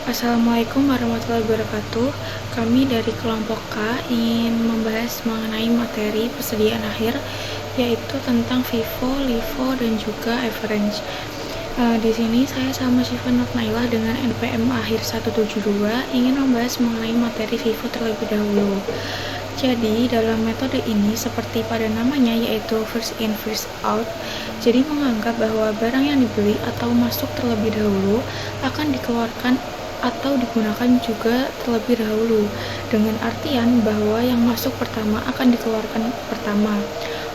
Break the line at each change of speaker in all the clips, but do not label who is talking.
Assalamualaikum warahmatullahi wabarakatuh. Kami dari kelompok K ingin membahas mengenai materi persediaan akhir, yaitu tentang FIFO, LIFO, dan juga average. Di sini saya sama Syifa Nurnaila dengan NPM akhir 172 ingin membahas mengenai materi FIFO terlebih dahulu. Jadi, dalam metode ini seperti pada namanya yaitu first in first out, jadi menganggap bahwa barang yang dibeli atau masuk terlebih dahulu akan dikeluarkan atau digunakan juga terlebih dahulu, dengan artian bahwa yang masuk pertama akan dikeluarkan pertama.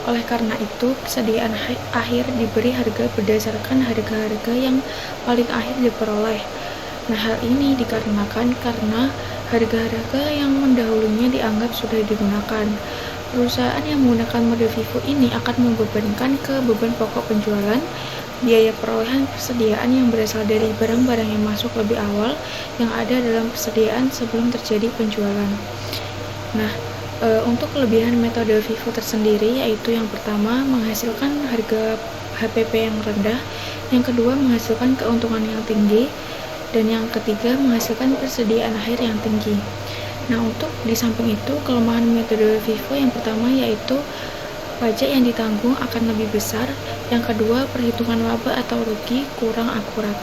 Oleh karena itu, persediaan akhir diberi harga berdasarkan harga-harga yang paling akhir diperoleh. Nah, hal ini dikarenakan karena harga-harga yang mendahulunya dianggap sudah digunakan. Perusahaan yang menggunakan mode FIFO ini akan membebankan ke beban pokok penjualan biaya perolehan persediaan yang berasal dari barang-barang yang masuk lebih awal yang ada dalam persediaan sebelum terjadi penjualan. Nah, untuk kelebihan metode FIFO tersendiri yaitu yang pertama menghasilkan harga HPP yang rendah, yang kedua menghasilkan keuntungan yang tinggi, dan yang ketiga menghasilkan persediaan akhir yang tinggi. Nah, untuk di samping itu kelemahan metode FIFO yang pertama yaitu pajak yang ditanggung akan lebih besar, yang kedua perhitungan laba atau rugi kurang akurat.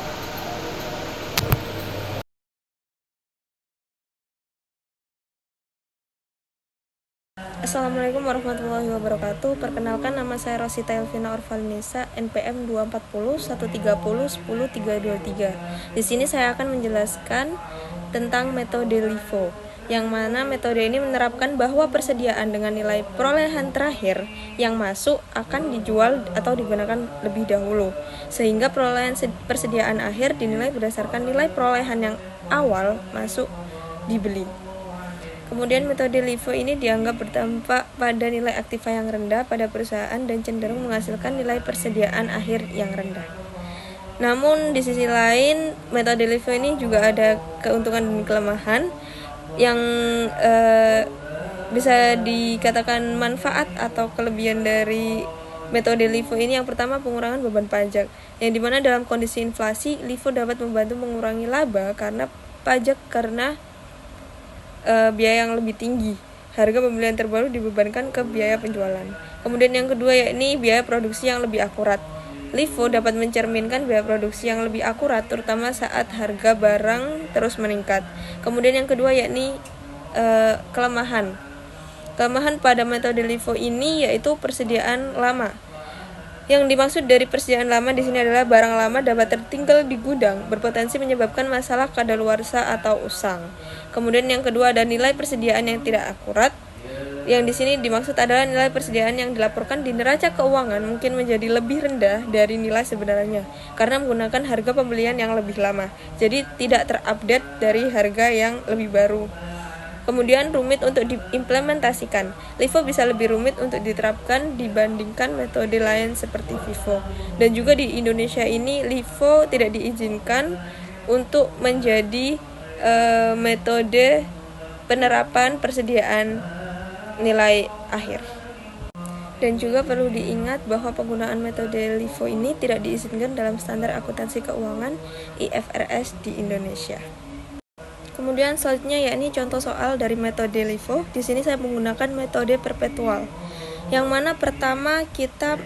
Assalamualaikum warahmatullahi wabarakatuh. Perkenalkan, nama saya Rosita Elvina Orvalinesa, NPM 240 130 10 323. Di sini saya akan menjelaskan tentang metode LIFO, yang mana metode ini menerapkan bahwa persediaan dengan nilai perolehan terakhir yang masuk akan dijual atau digunakan lebih dahulu, sehingga perolehan persediaan akhir dinilai berdasarkan nilai perolehan yang awal masuk dibeli. Kemudian metode LIFO ini dianggap berdampak pada nilai aktiva yang rendah pada perusahaan dan cenderung menghasilkan nilai persediaan akhir yang rendah. Namun di sisi lain, metode LIFO ini juga ada keuntungan dan kelemahan yang bisa dikatakan manfaat atau kelebihan dari metode LIFO ini. Yang pertama, pengurangan beban pajak, yang dimana dalam kondisi inflasi, LIFO dapat membantu mengurangi laba karena pajak karena biaya yang lebih tinggi. Harga pembelian terbaru dibebankan ke biaya penjualan. Kemudian yang kedua yakni biaya produksi yang lebih akurat. LIFO dapat mencerminkan biaya produksi yang lebih akurat, terutama saat harga barang terus meningkat. Kemudian yang kedua yakni kelemahan. Kelemahan pada metode LIFO ini yaitu persediaan lama. Yang dimaksud dari persediaan lama di sini adalah barang lama dapat tertinggal di gudang, berpotensi menyebabkan masalah kadaluarsa atau usang. Kemudian yang kedua ada nilai persediaan yang tidak akurat. Yang di sini dimaksud adalah nilai persediaan yang dilaporkan di neraca keuangan mungkin menjadi lebih rendah dari nilai sebenarnya karena menggunakan harga pembelian yang lebih lama. Jadi tidak terupdate dari harga yang lebih baru. Kemudian rumit untuk diimplementasikan. LIFO bisa lebih rumit untuk diterapkan dibandingkan metode lain seperti FIFO. Dan juga di Indonesia ini LIFO tidak diizinkan untuk menjadi metode penerapan persediaan nilai akhir. Dan juga perlu diingat bahwa penggunaan metode LIFO ini tidak diizinkan dalam standar akuntansi keuangan IFRS di Indonesia. Kemudian selanjutnya yakni contoh soal dari metode LIFO. Di sini saya menggunakan metode perpetual. Yang mana pertama kita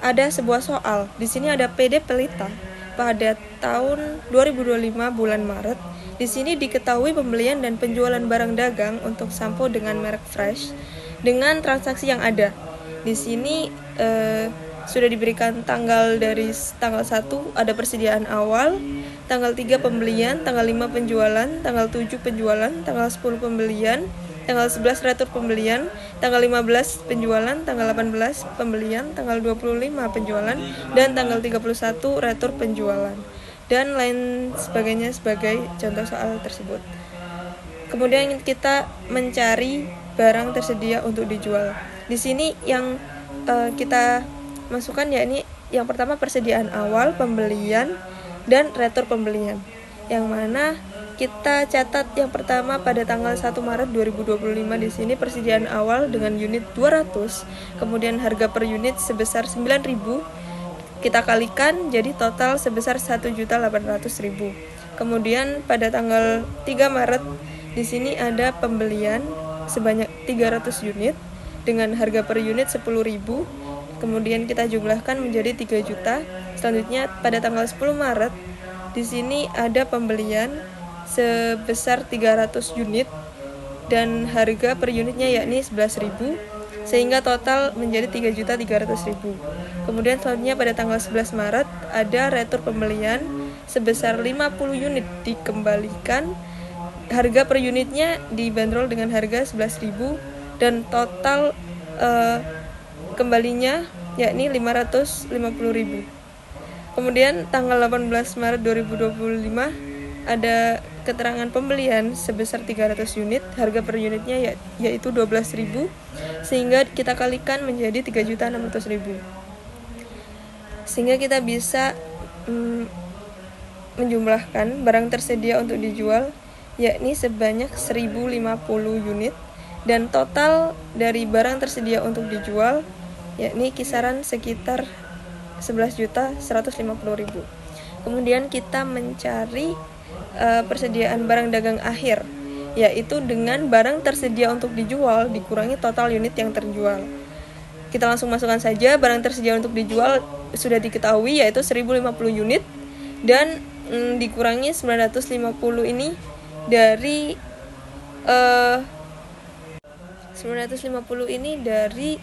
ada sebuah soal. Di sini ada PD Pelita pada tahun 2025 bulan Maret. Di sini diketahui pembelian dan penjualan barang dagang untuk sampo dengan merek Fresh dengan transaksi yang ada. Di sini sudah diberikan tanggal dari tanggal 1 ada persediaan awal, tanggal 3 pembelian, tanggal 5 penjualan, tanggal 7 penjualan, tanggal 10 pembelian, tanggal 11 retur pembelian, tanggal 15 penjualan, tanggal 18 pembelian, tanggal 25 penjualan, dan tanggal 31 retur penjualan, dan lain sebagainya sebagai contoh soal tersebut. Kemudian kita mencari barang tersedia untuk dijual. Di sini yang kita masukkan yakni yang pertama persediaan awal, pembelian, dan retur pembelian. Yang mana kita catat yang pertama pada tanggal 1 Maret 2025 di sini persediaan awal dengan unit 200, kemudian harga per unit sebesar 9.000, kita kalikan jadi total sebesar 1.800.000. Kemudian pada tanggal 3 Maret di sini ada pembelian sebanyak 300 unit dengan harga per unit 10.000. Kemudian kita jumlahkan menjadi 3 juta. Selanjutnya pada tanggal 10 Maret di sini ada pembelian sebesar 300 unit dan harga per unitnya yakni 11.000, sehingga total menjadi 3.300.000. Kemudian selanjutnya pada tanggal 11 Maret ada retur pembelian sebesar 50 unit dikembalikan, harga per unitnya dibanderol dengan harga 11.000 dan total kembalinya yakni 550.000. Kemudian tanggal 18 Maret 2025 ada keterangan pembelian sebesar 300 unit, harga per unitnya yaitu 12.000, sehingga kita kalikan menjadi 3.600.000. Sehingga kita bisa menjumlahkan barang tersedia untuk dijual yakni sebanyak 1.050 unit, dan total dari barang tersedia untuk dijual yakni kisaran sekitar 11.150.000. Kemudian kita mencari persediaan barang dagang akhir, yaitu dengan barang tersedia untuk dijual dikurangi total unit yang terjual. Kita langsung masukkan saja barang tersedia untuk dijual sudah diketahui yaitu 1.050 unit, dan dikurangi 950 ini dari 950 ini dari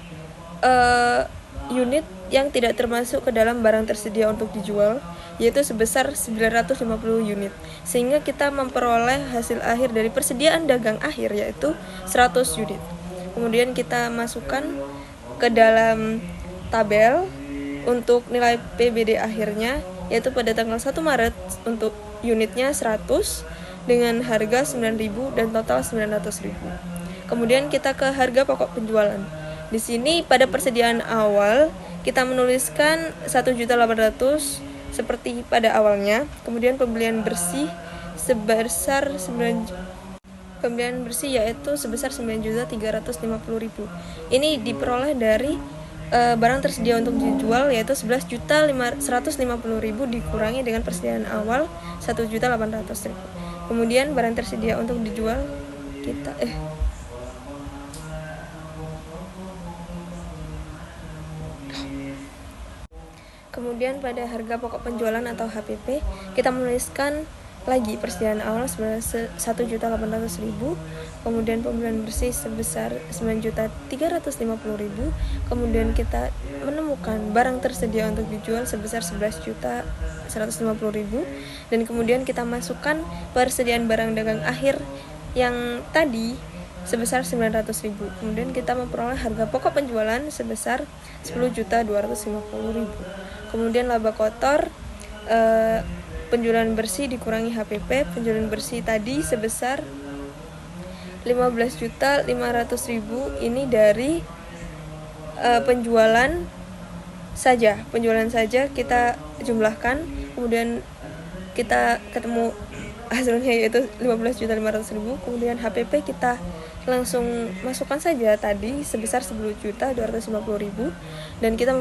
unit yang tidak termasuk ke dalam barang tersedia untuk dijual, yaitu sebesar 950 unit, sehingga kita memperoleh hasil akhir dari persediaan dagang akhir yaitu 100 unit. Kemudian kita masukkan ke dalam tabel untuk nilai PBD akhirnya, yaitu pada tanggal 1 Maret untuk unitnya 100 dengan harga 9.000 dan total 900.000. Kemudian kita ke harga pokok penjualan. Di sini pada persediaan awal kita menuliskan 1.800.000 seperti pada awalnya. Kemudian pembelian bersih yaitu sebesar 9.350.000. Ini diperoleh dari barang tersedia untuk dijual yaitu 11.150.000 dikurangi dengan persediaan awal 1.800.000. Kemudian barang tersedia untuk dijual Kemudian pada harga pokok penjualan atau HPP kita menuliskan lagi persediaan awal sebesar 1.800.000, kemudian pembelian bersih sebesar 9.350.000, kemudian kita menemukan barang tersedia untuk dijual sebesar 11.150.000, dan kemudian kita masukkan persediaan barang dagang akhir yang tadi sebesar 900.000. Kemudian kita memperoleh harga pokok penjualan sebesar 10.250.000. Kemudian laba kotor penjualan bersih dikurangi HPP. Penjualan bersih tadi sebesar 15.500.000, ini dari penjualan saja kita jumlahkan, kemudian kita ketemu hasilnya yaitu 15.500.000. Kemudian HPP kita langsung masukkan saja tadi sebesar 10.250.000, dan kita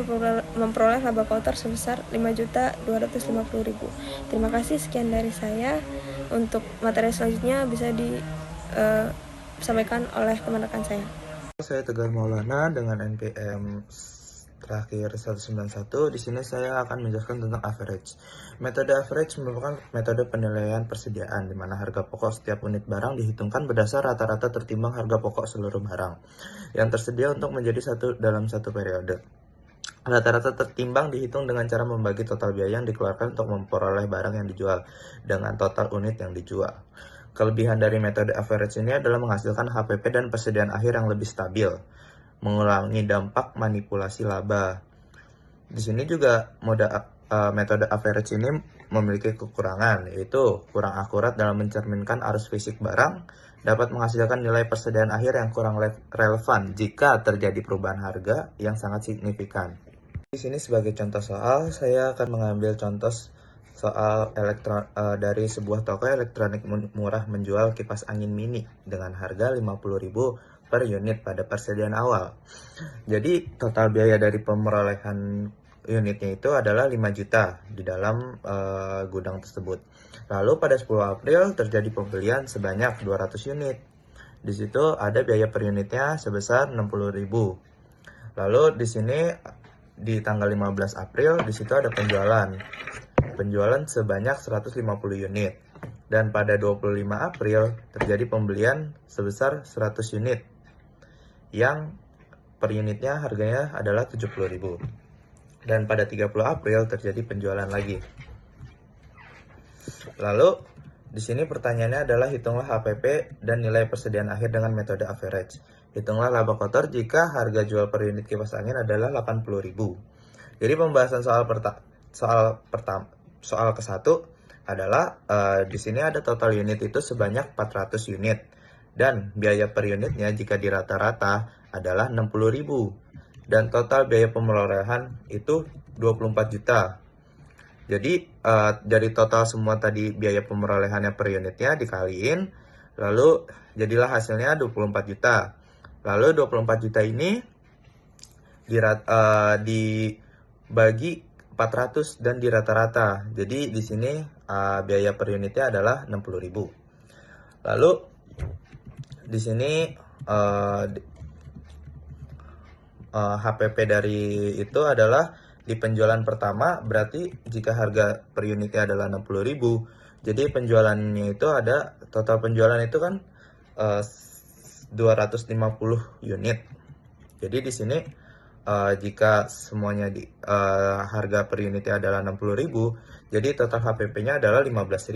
memperoleh laba kotor sebesar 5.250.000. Terima kasih, sekian dari saya. Untuk materi selanjutnya bisa disampaikan oleh teman rekan saya.
Saya Tegar Maulana dengan NPM terakhir 191. Di sini saya akan menjelaskan tentang average. Metode average merupakan metode penilaian persediaan di mana harga pokok setiap unit barang dihitungkan berdasar rata-rata tertimbang harga pokok seluruh barang yang tersedia untuk menjadi dalam satu periode. Rata-rata tertimbang dihitung dengan cara membagi total biaya yang dikeluarkan untuk memperoleh barang yang dijual dengan total unit yang dijual. Kelebihan dari metode average ini adalah menghasilkan HPP dan persediaan akhir yang lebih stabil, mengurangi dampak manipulasi laba. Di sini juga metode average ini memiliki kekurangan, yaitu kurang akurat dalam mencerminkan arus fisik barang, dapat menghasilkan nilai persediaan akhir yang kurang relevan jika terjadi perubahan harga yang sangat signifikan. Di sini sebagai contoh soal, saya akan mengambil contoh soal dari sebuah toko elektronik murah menjual kipas angin mini dengan harga 50.000 per unit pada persediaan awal. Jadi total biaya dari pemerolehan unitnya itu adalah 5 juta di dalam gudang tersebut. Lalu pada 10 April terjadi pembelian sebanyak 200 unit. Di situ ada biaya per unitnya sebesar 60.000. Lalu di sini di tanggal 15 April di situ ada penjualan sebanyak 150 unit. Dan pada 25 April terjadi pembelian sebesar 100 unit yang per unitnya harganya adalah 70.000. Dan pada 30 April terjadi penjualan lagi. Lalu di sini pertanyaannya adalah hitunglah HPP dan nilai persediaan akhir dengan metode average. Hitunglah laba kotor jika harga jual per unit kipas angin adalah 80.000. Jadi pembahasan soal ke-1 adalah di sini ada total unit itu sebanyak 400 unit dan biaya per unitnya jika di rata-rata adalah 60.000 dan total biaya pemerolehan itu 24 juta. Jadi dari total semua tadi biaya pemerolehannya per unitnya dikaliin, lalu jadilah hasilnya 24 juta. Lalu 24 juta ini dibagi 400 dan di rata-rata. Jadi di sini biaya per unitnya adalah 60.000. Lalu di sini HPP dari itu adalah di penjualan pertama, berarti jika harga per unitnya adalah 60.000, jadi penjualannya itu ada, total penjualan itu kan 250 unit. Jadi di sini jika semuanya harga per unitnya adalah 60.000, jadi total HPP-nya adalah 15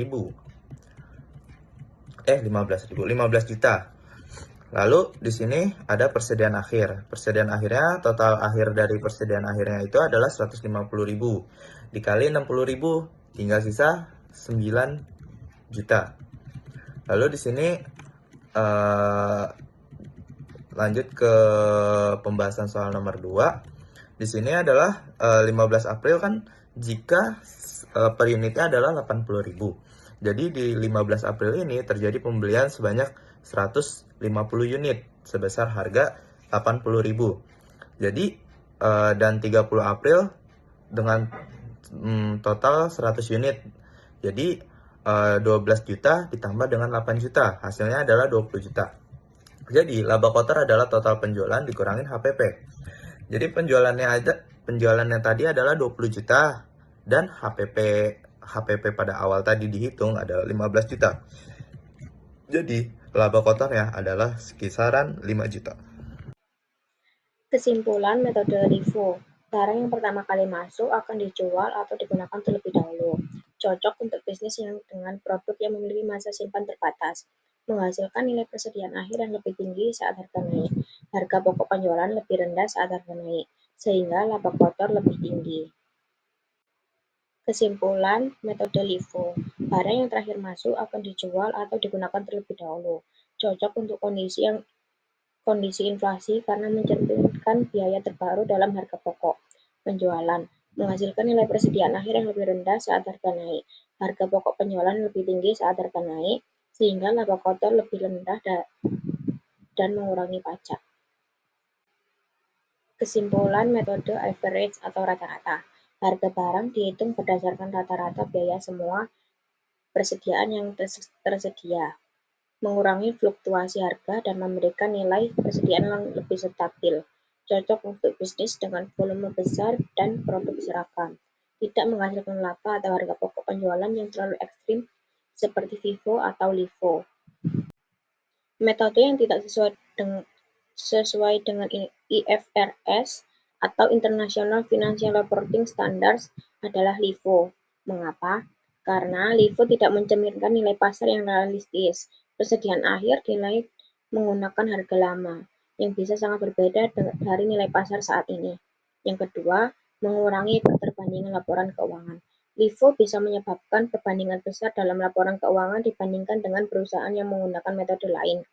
juta. Lalu di sini ada persediaan akhir. Persediaan akhirnya, total akhir dari persediaan akhirnya itu adalah 150.000 dikali 60.000, tinggal sisa 9 juta. Lalu di sini lanjut ke pembahasan soal nomor 2. Di sini adalah 15 April kan jika per unitnya adalah 80.000. Jadi di 15 April ini terjadi pembelian sebanyak 150 unit sebesar harga 80.000. Jadi dan 30 April dengan total 100 unit. Jadi 12 juta ditambah dengan 8 juta, hasilnya adalah 20 juta. Jadi laba kotor adalah total penjualan dikurangin HPP. Jadi penjualannya tadi adalah 20 juta dan HPP pada awal tadi dihitung adalah 15 juta. Jadi laba kotornya adalah kisaran 5 juta.
Kesimpulan metode LIFO. Barang yang pertama kali masuk akan dijual atau digunakan terlebih dahulu. Cocok untuk bisnis yang dengan produk yang memiliki masa simpan terbatas. Menghasilkan nilai persediaan akhir yang lebih tinggi saat harga naik. Harga pokok penjualan lebih rendah saat harga naik, sehingga laba kotor lebih tinggi. Kesimpulan metode LIFO. Barang yang terakhir masuk akan dijual atau digunakan terlebih dahulu. Cocok untuk kondisi inflasi karena mencerminkan biaya terbaru dalam harga pokok penjualan, menghasilkan nilai persediaan akhir yang lebih rendah saat harga naik. Harga pokok penjualan lebih tinggi saat harga naik, sehingga laba kotor lebih rendah dan mengurangi pajak. Kesimpulan metode average atau rata-rata. Harga barang dihitung berdasarkan rata-rata biaya semua persediaan yang tersedia, mengurangi fluktuasi harga dan memberikan nilai persediaan yang lebih stabil. Cocok untuk bisnis dengan volume besar dan produk seragam. Tidak menghasilkan laba atau harga pokok penjualan yang terlalu ekstrim seperti FIFO atau LIFO. Metode yang tidak sesuai dengan IFRS atau International Financial Reporting Standards adalah LIFO. Mengapa? Karena LIFO tidak mencerminkan nilai pasar yang realistis. Persediaan akhir dinilai menggunakan harga lama, yang bisa sangat berbeda dari nilai pasar saat ini. Yang kedua, mengurangi keterbandingan laporan keuangan. LIFO bisa menyebabkan perbandingan besar dalam laporan keuangan dibandingkan dengan perusahaan yang menggunakan metode lain.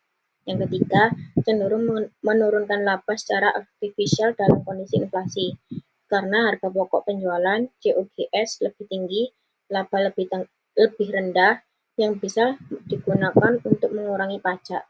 Yang ketiga, cenderung menurunkan laba secara artifisial dalam kondisi inflasi. Karena harga pokok penjualan (COGS) lebih tinggi, laba lebih rendah yang bisa digunakan untuk mengurangi pajak.